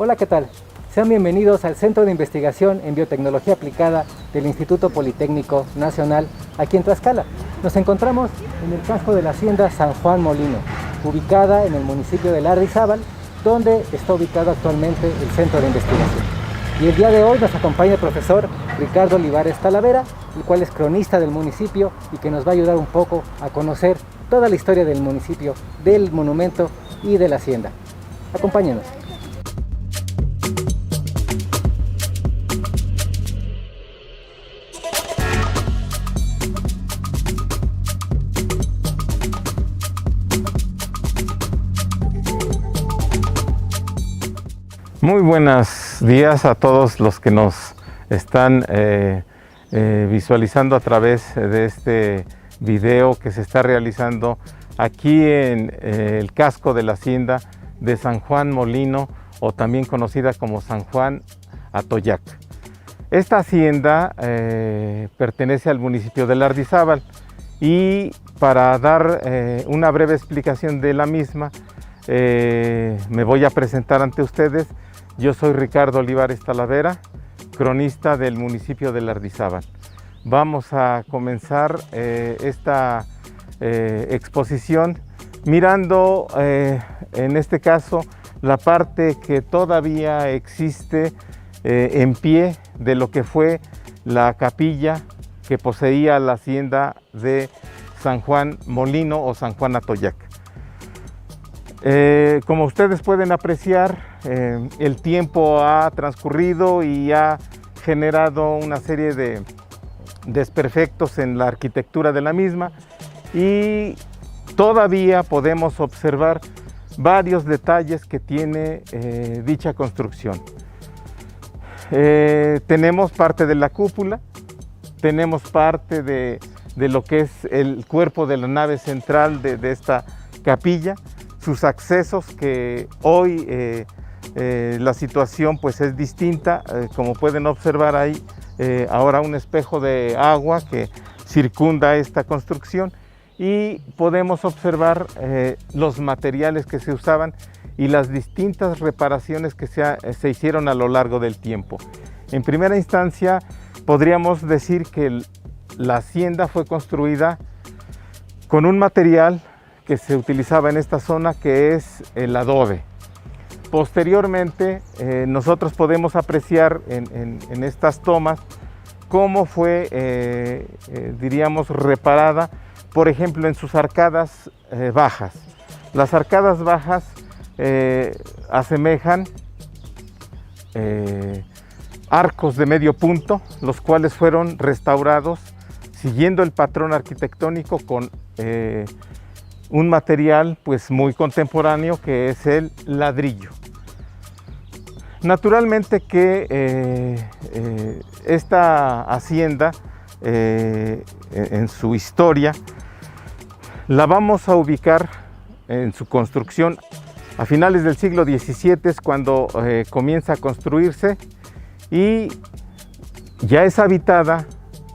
Hola, ¿qué tal? Sean bienvenidos al Centro de Investigación en Biotecnología Aplicada del Instituto Politécnico Nacional, aquí en Tlaxcala. Nos encontramos en el casco de la hacienda San Juan Molino, ubicada en el municipio de Lardizábal, donde está ubicado actualmente el Centro de Investigación. Y el día de hoy nos acompaña el profesor Ricardo Olivares Talavera, el cual es cronista del municipio y que nos va a ayudar un poco a conocer toda la historia del municipio, del monumento y de la hacienda. Acompáñenos. Muy buenos días a todos los que nos están visualizando a través de este video que se está realizando aquí en el casco de la hacienda de San Juan Molino, o también conocida como San Juan Atoyac. Esta hacienda pertenece al municipio de Lardizábal, y para dar una breve explicación de la misma, me voy a presentar ante ustedes. Yo soy Ricardo Olivares Talavera, cronista del municipio de Lardizábal. Vamos a comenzar esta exposición mirando, en este caso, la parte que todavía existe en pie de lo que fue la capilla que poseía la hacienda de San Juan Molino o San Juan Atoyac. Como ustedes pueden apreciar, el tiempo ha transcurrido y ha generado una serie de desperfectos en la arquitectura de la misma, y todavía podemos observar varios detalles que tiene dicha construcción. Tenemos parte de la cúpula, tenemos parte de lo que es el cuerpo de la nave central de esta capilla, sus accesos, que hoy la situación pues es distinta. Como pueden observar, hay ahora un espejo de agua que circunda esta construcción, y podemos observar los materiales que se usaban y las distintas reparaciones que se hicieron a lo largo del tiempo. En primera instancia, podríamos decir que la hacienda fue construida con un material que se utilizaba en esta zona, que es el adobe. Posteriormente, nosotros podemos apreciar en estas tomas cómo fue, diríamos, reparada, por ejemplo, en sus arcadas bajas. Las arcadas bajas asemejan arcos de medio punto, los cuales fueron restaurados siguiendo el patrón arquitectónico con un material pues muy contemporáneo, que es el ladrillo. Naturalmente que esta hacienda, en su historia, la vamos a ubicar en su construcción a finales del siglo XVII, es cuando comienza a construirse, y ya es habitada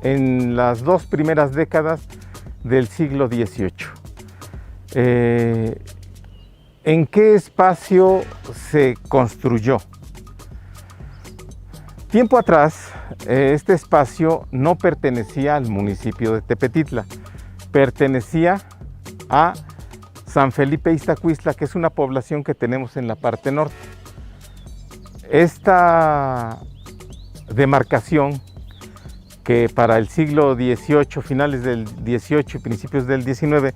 en las dos primeras décadas del siglo XVIII. ¿En qué espacio se construyó? Tiempo atrás, este espacio no pertenecía al municipio de Tepetitla, pertenecía a San Felipe Iztacuistla, que es una población que tenemos en la parte norte. Esta demarcación, que para el siglo XVIII, finales del XVIII y principios del XIX,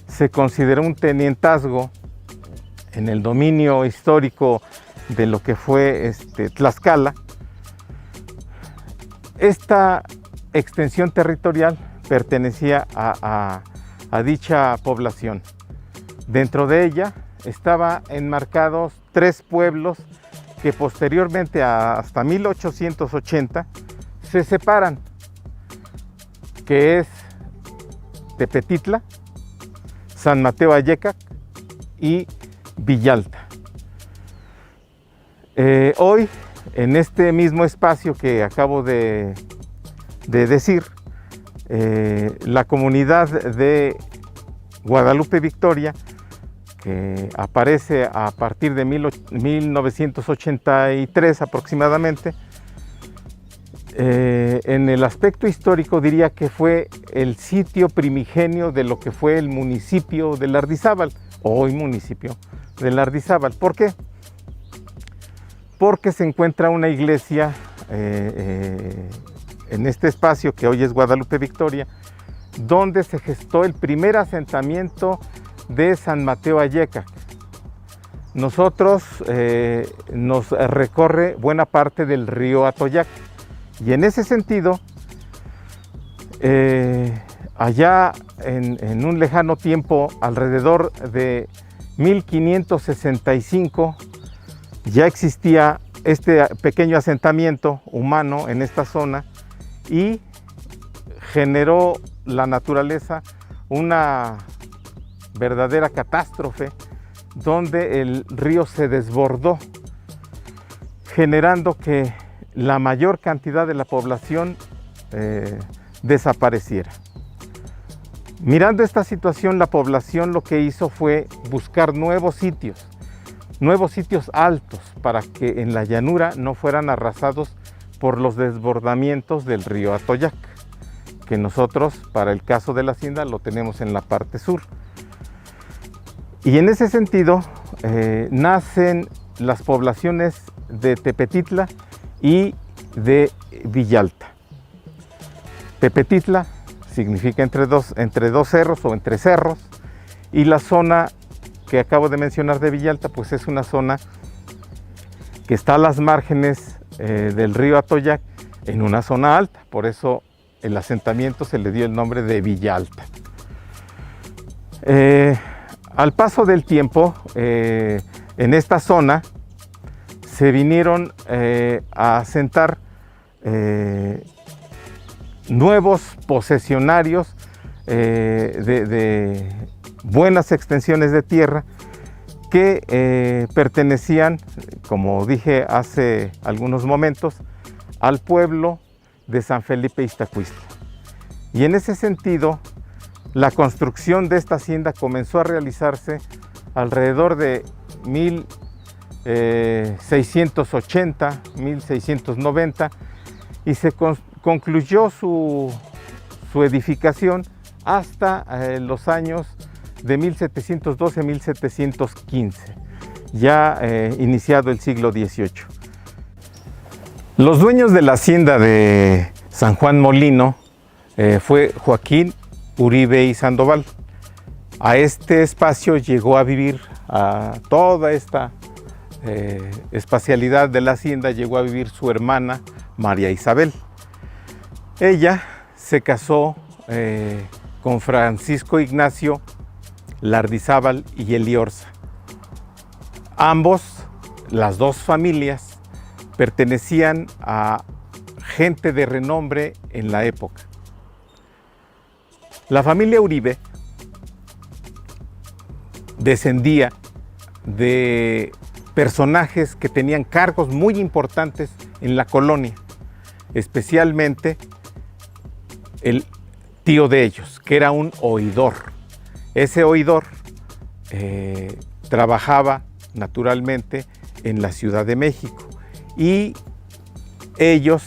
se consideró un tenientazgo en el dominio histórico de lo que fue Tlaxcala. Esta extensión territorial pertenecía a dicha población. Dentro de ella estaban enmarcados tres pueblos que posteriormente, hasta 1880, se separan, que es Tepetitla, San Mateo Ayecac y Villalta. Hoy, en este mismo espacio que acabo de decir, la comunidad de Guadalupe Victoria, que aparece a partir de 1983 aproximadamente. En el aspecto histórico diría que fue el sitio primigenio de lo que fue el municipio de Lardizábal, hoy municipio de Lardizábal. ¿Por qué? Porque se encuentra una iglesia en este espacio que hoy es Guadalupe Victoria, donde se gestó el primer asentamiento de San Mateo Ayecac. Nosotros nos recorre buena parte del río Atoyac, y en ese sentido, allá en un lejano tiempo, alrededor de 1565, ya existía este pequeño asentamiento humano en esta zona y generó la naturaleza una verdadera catástrofe donde el río se desbordó, generando que la mayor cantidad de la población desapareciera. Mirando esta situación, la población lo que hizo fue buscar nuevos sitios altos para que en la llanura no fueran arrasados por los desbordamientos del río Atoyac, que nosotros, para el caso de la hacienda, lo tenemos en la parte sur. Y en ese sentido, nacen las poblaciones de Tepetitla y de Villalta. Tepetitla significa entre dos cerros o entre cerros, y la zona que acabo de mencionar de Villalta, pues es una zona que está a las márgenes del río Atoyac, en una zona alta, por eso el asentamiento se le dio el nombre de Villalta. Al paso del tiempo, en esta zona se vinieron a asentar nuevos posesionarios de buenas extensiones de tierra que pertenecían, como dije hace algunos momentos, al pueblo de San Felipe Iztacuistla. Y en ese sentido, la construcción de esta hacienda comenzó a realizarse alrededor de 1680, 1690, y se concluyó su edificación hasta los años de 1712-1715, ya iniciado el siglo XVIII. Los dueños de la hacienda de San Juan Molino fue Joaquín Uribe y Sandoval. A este espacio llegó a vivir, a toda esta espacialidad de la hacienda, llegó a vivir su hermana María Isabel. Ella se casó con Francisco Ignacio Lardizábal y Eliorza. Ambos, las dos familias, pertenecían a gente de renombre en la época. La familia Uribe descendía de personajes que tenían cargos muy importantes en la colonia, especialmente el tío de ellos, que era un oidor. Ese oidor trabajaba naturalmente en la Ciudad de México y ellos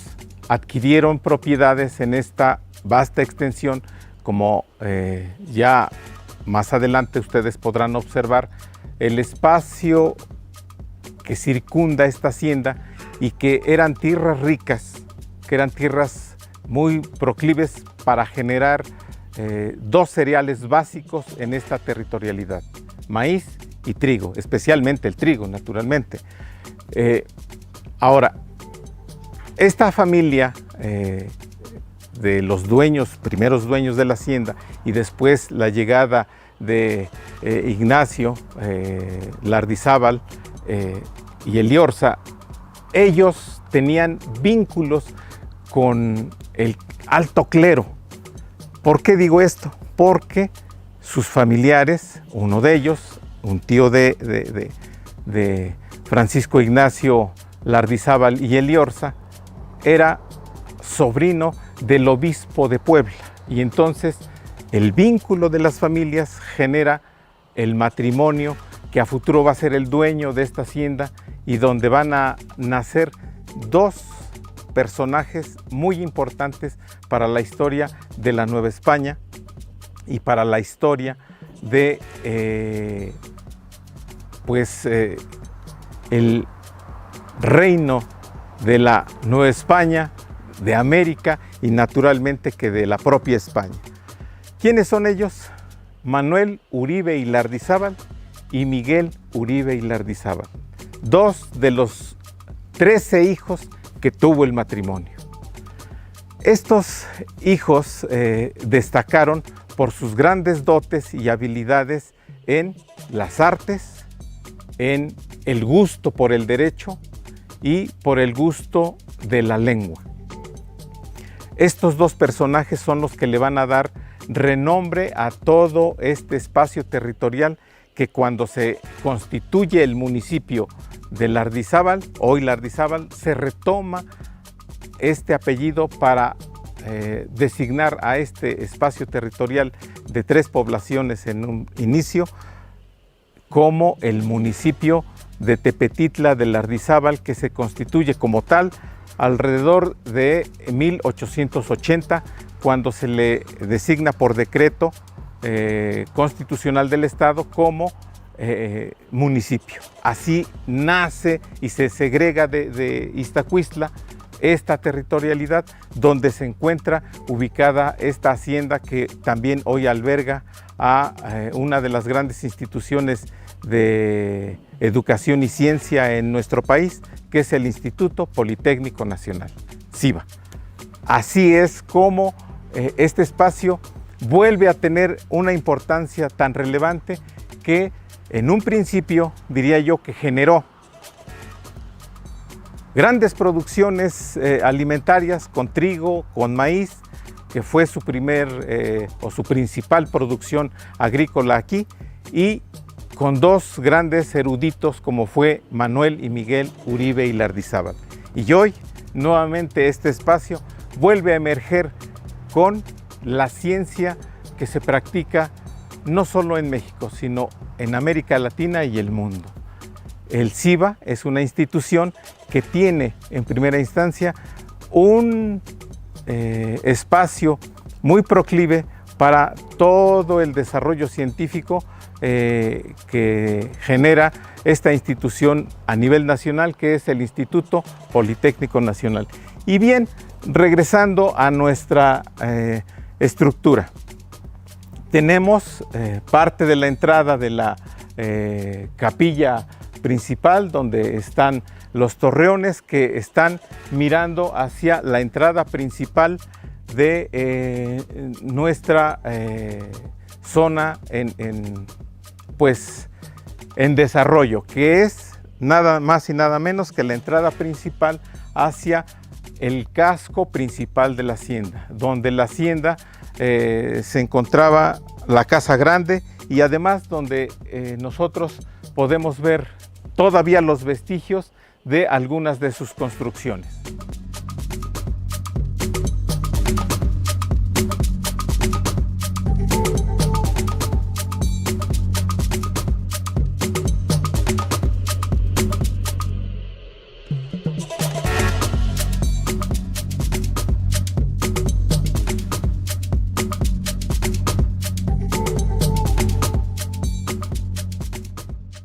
adquirieron propiedades en esta vasta extensión, como ya más adelante ustedes podrán observar el espacio que circunda esta hacienda, y que eran tierras ricas, que eran tierras muy proclives para generar dos cereales básicos en esta territorialidad: maíz y trigo, especialmente el trigo, naturalmente. Ahora, esta familia de los primeros dueños de la hacienda, y después la llegada de Ignacio Lardizábal y Eliorza, ellos tenían vínculos con el alto clero. ¿Por qué digo esto? Porque sus familiares, uno de ellos, un tío de Francisco Ignacio Lardizábal y Eliorza, era sobrino del obispo de Puebla, y entonces el vínculo de las familias genera el matrimonio que a futuro va a ser el dueño de esta hacienda y donde van a nacer dos personajes muy importantes para la historia de la Nueva España y para la historia de el reino de la Nueva España, de América y naturalmente que de la propia España. ¿Quiénes son ellos? Manuel Uribe y Lardizábal y Miguel Uribe y Lardizábal, dos de los 13 hijos que tuvo el matrimonio. Estos hijos destacaron por sus grandes dotes y habilidades en las artes, en el gusto por el derecho y por el gusto de la lengua. Estos dos personajes son los que le van a dar renombre a todo este espacio territorial que cuando se constituye el municipio de Lardizábal, hoy Lardizábal, se retoma este apellido para designar a este espacio territorial de 3 poblaciones en un inicio como el municipio de Tepetitla de Lardizábal, que se constituye como tal alrededor de 1880, cuando se le designa por decreto constitucional del Estado como municipio. Así nace y se segrega de Iztacuistla esta territorialidad donde se encuentra ubicada esta hacienda que también hoy alberga a una de las grandes instituciones de educación y ciencia en nuestro país, que es el Instituto Politécnico Nacional, CIBA. Así es como este espacio vuelve a tener una importancia tan relevante que en un principio, diría yo, que generó grandes producciones alimentarias con trigo, con maíz, que fue su su principal producción agrícola aquí, y con dos grandes eruditos como fue Manuel y Miguel Uribe y Lardizábal. Y hoy, nuevamente, este espacio vuelve a emerger con la ciencia que se practica no solo en México, sino en América Latina y el mundo. El CIBA es una institución que tiene en primera instancia un espacio muy proclive para todo el desarrollo científico que genera esta institución a nivel nacional, que es el Instituto Politécnico Nacional. Y bien, regresando a nuestra estructura, tenemos parte de la entrada de la capilla principal, donde están los torreones que están mirando hacia la entrada principal de nuestra zona en desarrollo, que es nada más y nada menos que la entrada principal hacia el casco principal de la hacienda, donde la hacienda se encontraba la Casa Grande y además donde nosotros podemos ver todavía los vestigios de algunas de sus construcciones.